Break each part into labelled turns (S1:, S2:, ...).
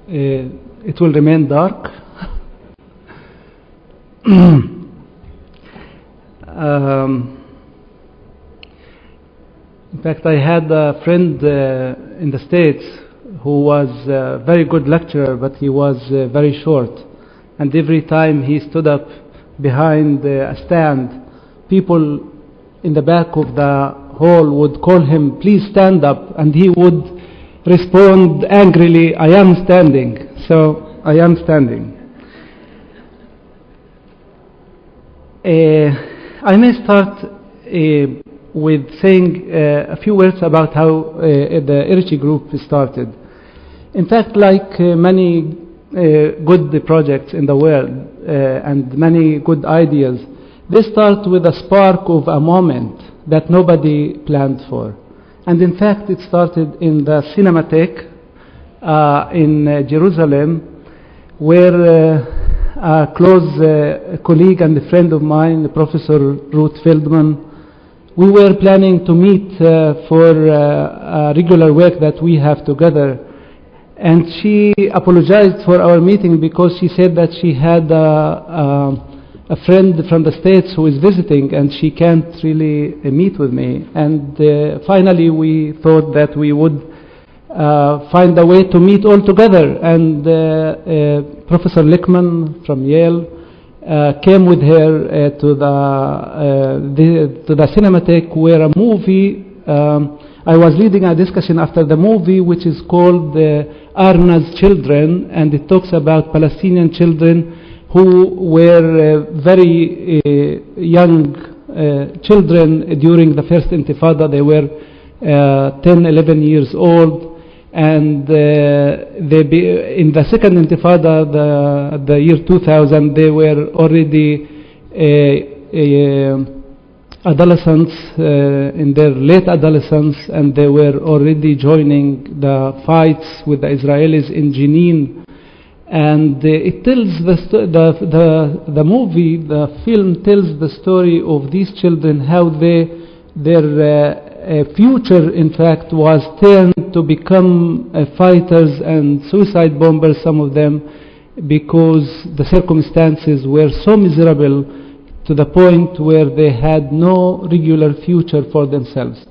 S1: it will remain dark. In fact, I had a friend in the States who was a very good lecturer, but he was very short. And every time he stood up behind a stand, people in the back of the hall would call him, "Please stand up," and he would respond angrily, "I am standing." So I am standing. I may start with saying a few words about how the Erichi group started. In fact, like many good projects in the world and many good ideas, they start with a spark of a moment that nobody planned for. And in fact, it started in the Cinematheque in Jerusalem, where a close colleague and a friend of mine, Professor Ruth Feldman, we were planning to meet for a regular work that we have together. And she apologized for our meeting because she said that she had a friend from the States who is visiting and she can't really meet with me. And finally we thought that we would find a way to meet all together. And Professor Lickman from Yale came with her to the Cinematheque, where a movie, I was leading a discussion after the movie, which is called Arna's Children, and it talks about Palestinian children who were very young children during the first Intifada. They were 10, 11 years old. And in the second Intifada, the year 2000, they were already adolescents, in their late adolescence, and they were already joining the fights with the Israelis in Jenin. And it tells the movie, the film tells the story of these children, how their future, in fact, was turned to become fighters and suicide bombers, some of them, because the circumstances were so miserable to the point where they had no regular future for themselves.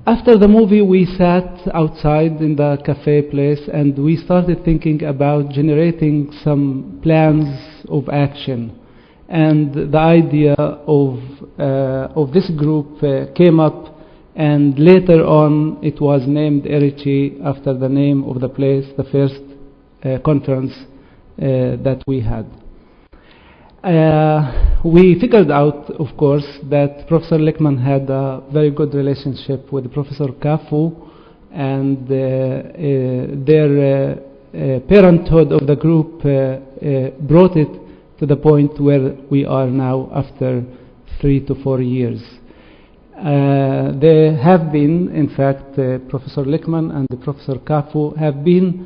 S1: After the movie, we sat outside in the cafe place and we started thinking about generating some plans of action. And the idea of this group came up, and later on it was named Erichi after the name of the place, the first conference that we had. We figured out, of course, that Professor Lickman had a very good relationship with Professor Kafu, and their parenthood of the group brought it to the point where we are now after 3 to 4 years. They have been, in fact, Professor Lickman and Professor Kafu have been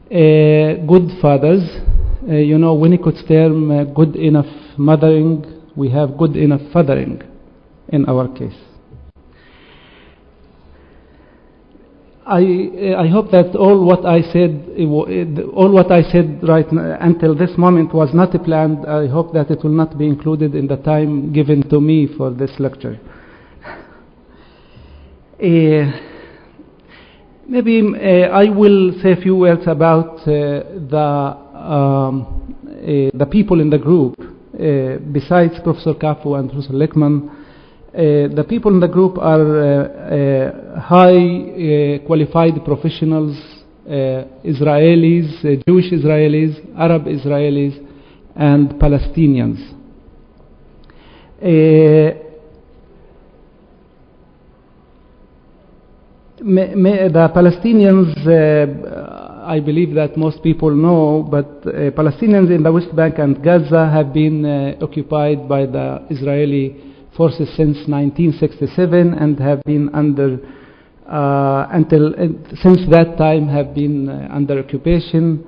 S1: good fathers. You know, Winnicott's term, good enough mothering, we have good enough fathering in our case. I hope that all what I said right now, until this moment was not planned. I hope that it will not be included in the time given to me for this lecture. Maybe I will say a few words about the people in the group. Besides Professor Kafu and Professor Lickman, the people in the group are high qualified professionals, Israelis, Jewish Israelis, Arab Israelis, and Palestinians. The Palestinians, I believe that most people know, but Palestinians in the West Bank and Gaza have been occupied by the Israeli forces since 1967 and have been under, since that time have been under occupation.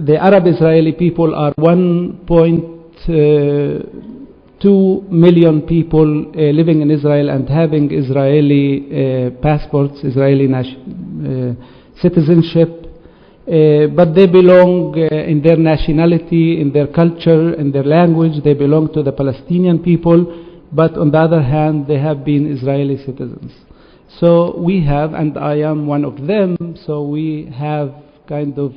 S1: The Arab Israeli people are 1.2 2 million people living in Israel and having Israeli passports, Israeli citizenship, but they belong in their nationality, in their culture, in their language, they belong to the Palestinian people, but on the other hand, they have been Israeli citizens. So we have, and I am one of them, so we have kind of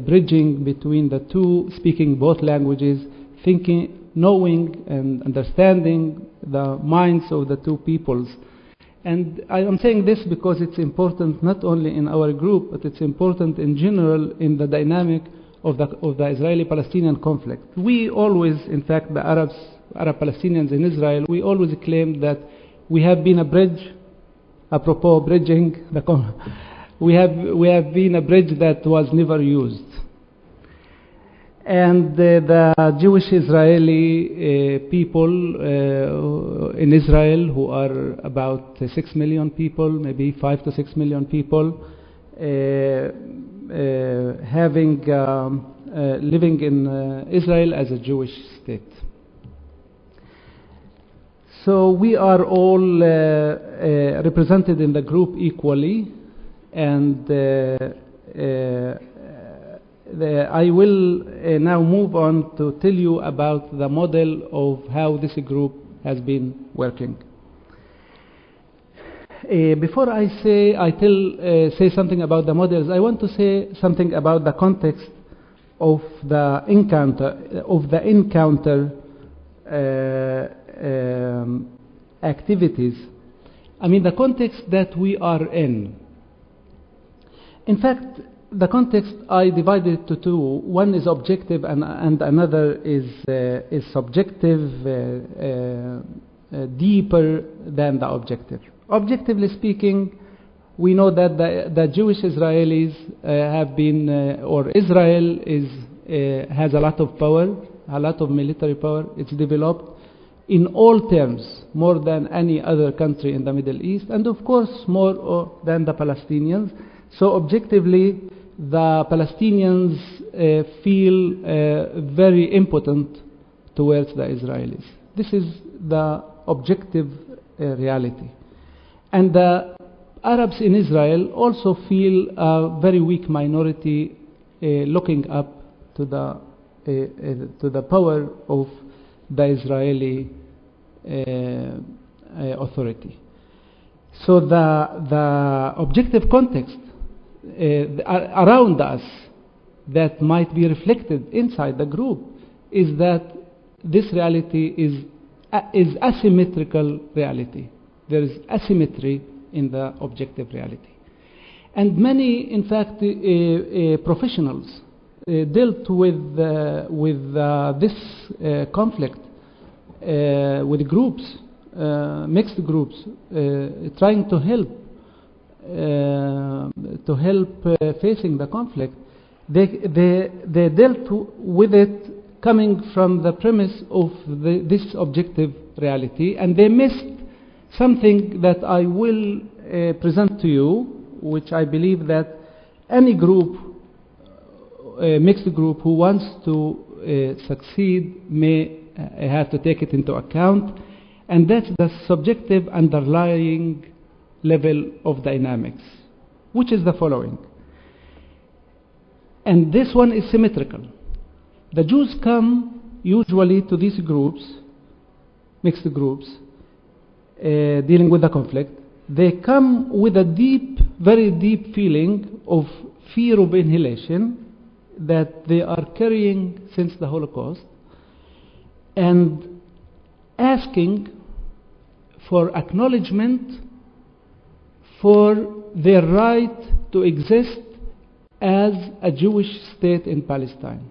S1: bridging between the two, speaking both languages, thinking, knowing and understanding the minds of the two peoples. And I am saying this because it's important not only in our group, but it's important in general in the dynamic of the Israeli-Palestinian conflict. We always, in fact, the Arab Palestinians in Israel, we always claim that we have been a bridge, apropos bridging, we have been a bridge that was never used. And the Jewish Israeli people in Israel, who are about 6 million people, maybe 5 to 6 million people, living in Israel as a Jewish state. So we are all represented in the group equally, and I will now move on to tell you about the model of how this group has been working. Before I say something about the models, I want to say something about the context of the encounter activities. I mean, the context that we are in. In fact, the context I divided to two. One is objective and another is subjective, deeper than the objective. Objectively speaking, we know that the Jewish Israelis have been, or Israel has a lot of power, a lot of military power. It's developed in all terms more than any other country in the Middle East, and of course more than the Palestinians. So objectively, the Palestinians feel very impotent towards the Israelis. This is the objective reality. And the Arabs in Israel also feel a very weak minority looking up to the power of the Israeli authority. So the objective context around us that might be reflected inside the group is that this reality is asymmetrical reality. There is asymmetry in the objective reality. And many, in fact, professionals dealt with this conflict with groups, mixed groups, trying to help facing the conflict. They dealt with it coming from the premise of this objective reality, and they missed something that I will present to you, which I believe that any group, mixed group who wants to succeed may have to take it into account, and that's the subjective underlying level of dynamics, which is the following. And this one is symmetrical. The Jews come usually to these groups, mixed groups, dealing with the conflict. They come with a deep, very deep feeling of fear of annihilation that they are carrying since the Holocaust, and asking for acknowledgement for their right to exist as a Jewish state in Palestine.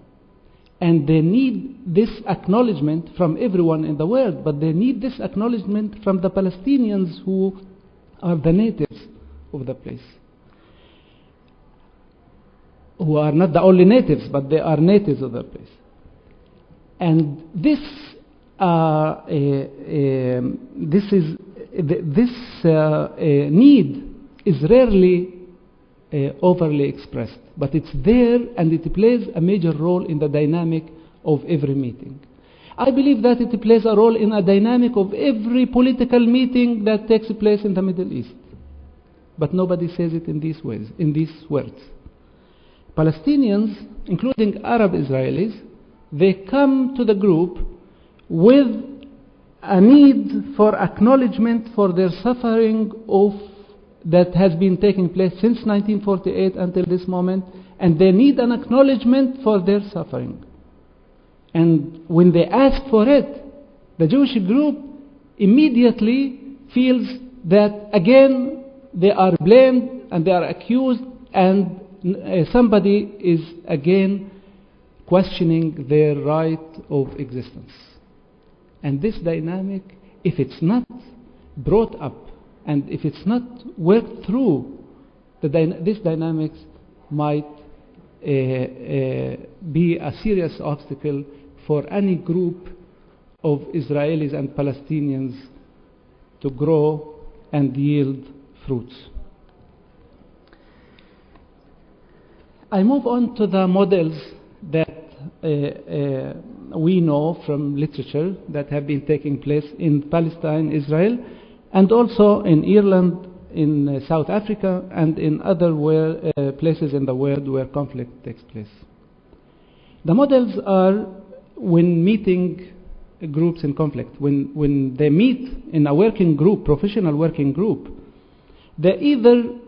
S1: And they need this acknowledgement from everyone in the world, but they need this acknowledgement from the Palestinians who are the natives of the place, who are not the only natives, but they are natives of the place. And this need is rarely overly expressed, but it's there, and it plays a major role in the dynamic of every meeting. I believe that it plays a role in a dynamic of every political meeting that takes place in the Middle East. But nobody says it in these ways, in these words. Palestinians, including Arab Israelis, they come to the group with a need for acknowledgement for their suffering that has been taking place since 1948 until this moment, and they need an acknowledgement for their suffering. And when they ask for it, the Jewish group immediately feels that again they are blamed and they are accused, and somebody is again questioning their right of existence. And this dynamic, if it's not brought up and if it's not worked through, this dynamics might be a serious obstacle for any group of Israelis and Palestinians to grow and yield fruits. I move on to the models that we know from literature that have been taking place in Palestine, Israel, and also in Ireland, in South Africa, and in other places in the world where conflict takes place. The models are when meeting groups in conflict, when they meet in a working group, professional working group, they either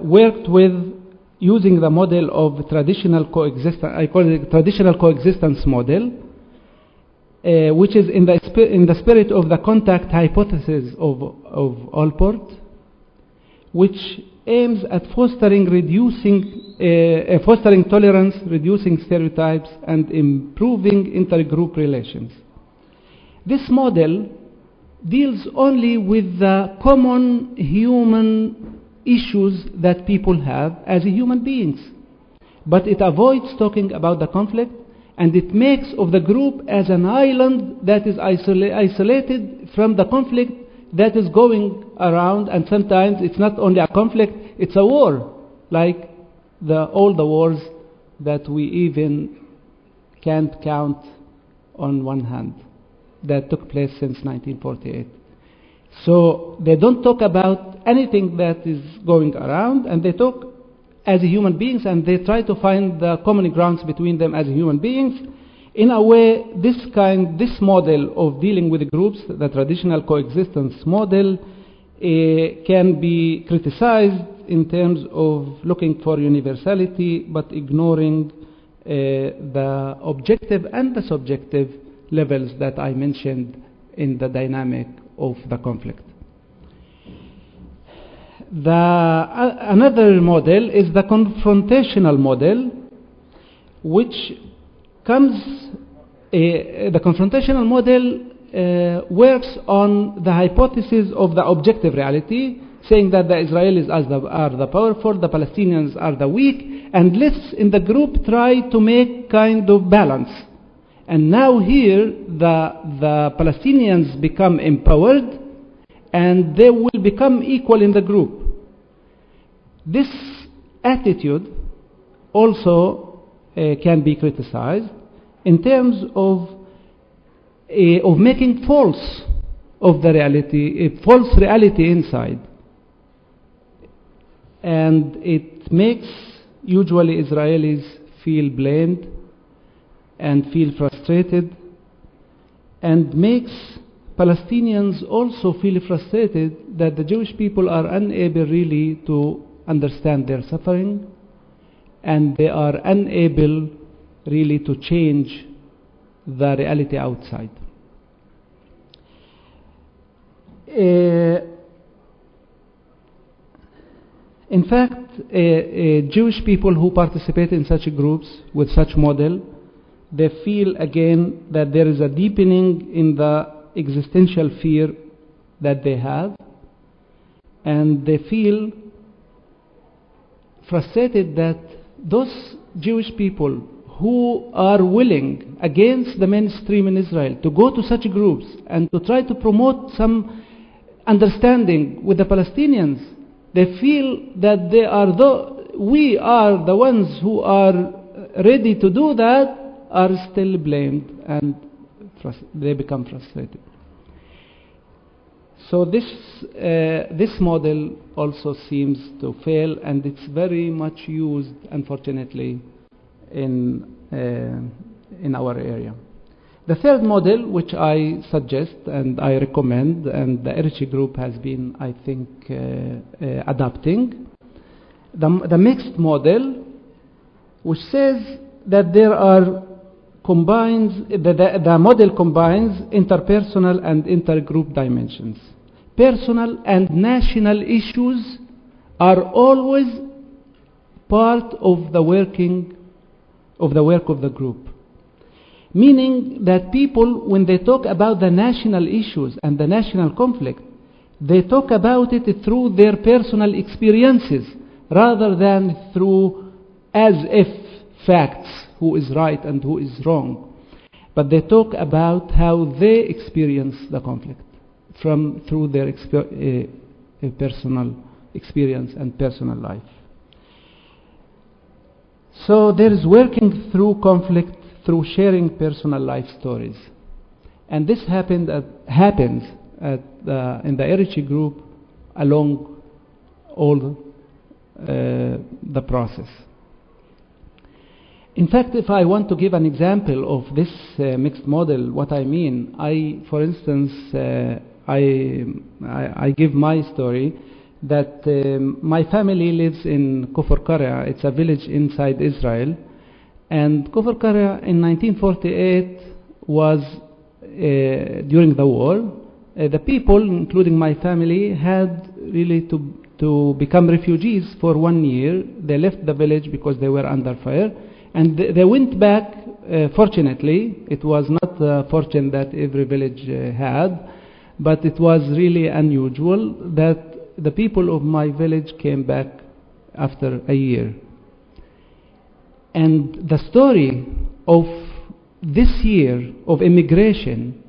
S1: worked with using the model of traditional coexistence. I call it traditional coexistence model, which is in the spirit of the contact hypothesis of Allport, which aims at fostering tolerance, reducing stereotypes, and improving intergroup relations. This model deals only with the common human issues that people have as human beings, but it avoids talking about the conflict, and it makes of the group as an island that is isolated from the conflict that is going around. And sometimes it's not only a conflict, it's a war, like all the wars that we even can't count on one hand that took place since 1948. So they don't talk about anything that is going around, and they talk as human beings, and they try to find the common grounds between them as human beings. In a way, this model of dealing with groups, the traditional coexistence model, can be criticized in terms of looking for universality, but ignoring the objective and the subjective levels that I mentioned in the dynamic of the conflict. Another model is the confrontational model, which the confrontational model works on the hypothesis of the objective reality, saying that the Israelis are the powerful, the Palestinians are the weak, and let's in the group try to make kind of balance. And now here the Palestinians become empowered, and they will become equal in the group. This attitude also can be criticized in terms of making false of the reality, a false reality inside. And it makes usually Israelis feel blamed and feel frustrated, and makes Palestinians also feel frustrated that the Jewish people are unable really to understand their suffering, and they are unable really to change the reality outside. In fact, Jewish people who participate in such groups with such model, they feel again that there is a deepening in the existential fear that they have, and they feel frustrated that those Jewish people who are willing, against the mainstream in Israel, to go to such groups and to try to promote some understanding with the Palestinians, they feel that we are the ones who are ready to do that, are still blamed and they become frustrated. So this model also seems to fail, and it's very much used, unfortunately, in our area. The third model, which I suggest and I recommend, and the Erici group has been, I think, adapting, the mixed model, which says that there are the model combines interpersonal and intergroup dimensions. Personal and national issues are always part of the work of the group. Meaning that people, when they talk about the national issues and the national conflict, they talk about it through their personal experiences rather than through as if facts, who is right and who is wrong. But they talk about how they experience the conflict through their personal experience and personal life. So there is working through conflict through sharing personal life stories. And this happens in the Erici group along all the process. In fact, if I want to give an example of this mixed model, what I mean, for instance, I give my story that my family lives in Kufr Qaria. It's a village inside Israel. And Kufr Qaria in 1948 was, during the war, the people, including my family, had really to become refugees for 1 year. They left the village because they were under fire. And they went back, fortunately. It was not a fortune that every village had, but it was really unusual that the people of my village came back after a year. And the story of this year of immigration,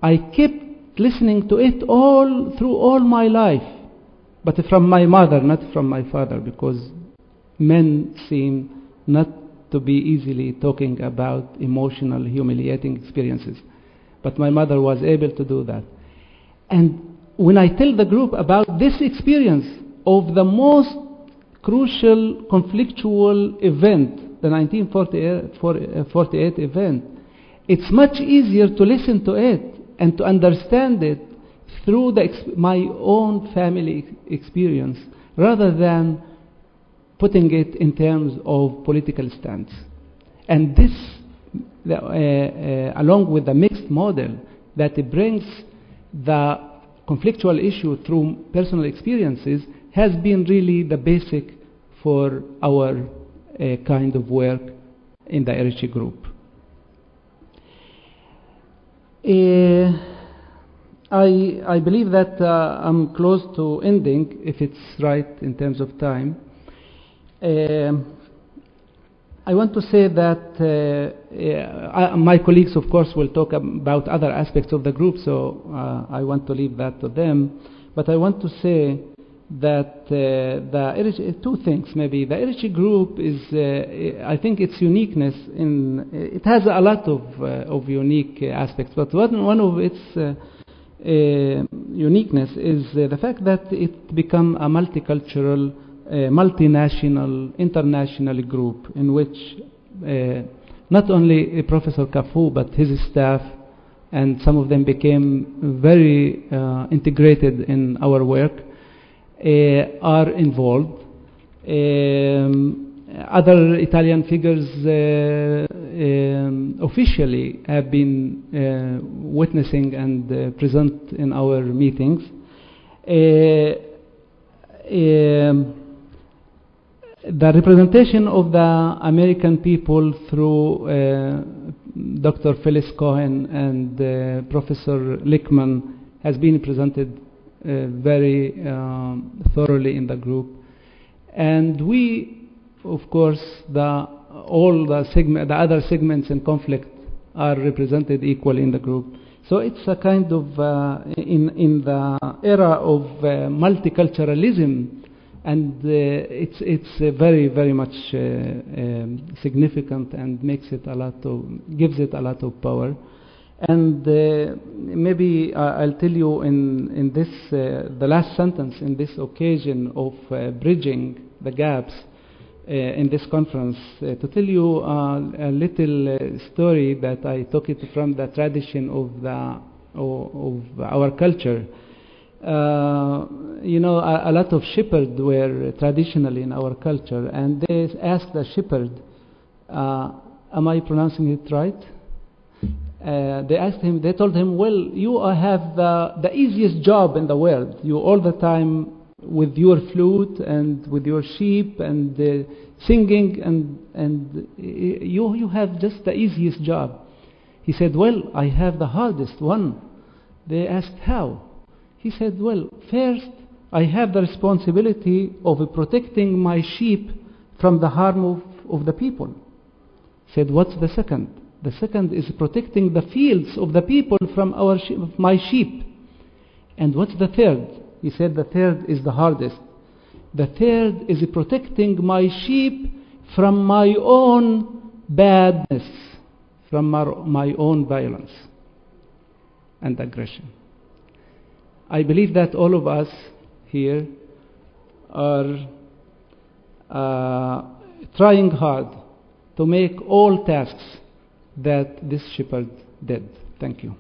S1: I kept listening to it through all my life, but from my mother, not from my father, because men seem not to be easily talking about emotional, humiliating experiences. But my mother was able to do that. And when I tell the group about this experience of the most crucial, conflictual event, the 1948 event, it's much easier to listen to it and to understand it through my own family experience rather than putting it in terms of political stance. And this, along with the mixed model, that it brings the conflictual issue through personal experiences, has been really the basic for our kind of work in the Erici group. I believe that I'm close to ending, if it's right in terms of time. I want to say that my colleagues, of course, will talk about other aspects of the group, so I want to leave that to them. But I want to say that two things maybe. The Erici group is, I think its uniqueness, it has a lot of unique aspects, but one of its uniqueness is the fact that it become a multicultural, multinational, international group in which not only Professor Kafu but his staff, and some of them became very integrated in our work, are involved. Other Italian figures officially have been witnessing and present in our meetings. The representation of the American people through Dr. Phyllis Cohen and Professor Lickman has been presented very thoroughly in the group. And we, of course, all the other segments in conflict are represented equally in the group. So it's a kind of, in the era of multiculturalism, and it's very, very much significant and gives it a lot of power. And maybe I'll tell you in this, the last sentence in this occasion of bridging the gaps in this conference, to tell you a little story that I took it from the tradition of our culture. You know, a lot of shepherds were traditionally in our culture, and they asked the shepherd, am I pronouncing it right? They told him, well, you have the easiest job in the world. You all the time with your flute and with your sheep and singing, and you have just the easiest job. He said, well, I have the hardest one. They asked, how? He said, well, first, I have the responsibility of protecting my sheep from the harm of the people. He said, what's the second? The second is protecting the fields of the people from my sheep. And what's the third? He said, the third is the hardest. The third is protecting my sheep from my own badness, from my own violence and aggression. I believe that all of us here are trying hard to make all tasks that this shepherd did. Thank you.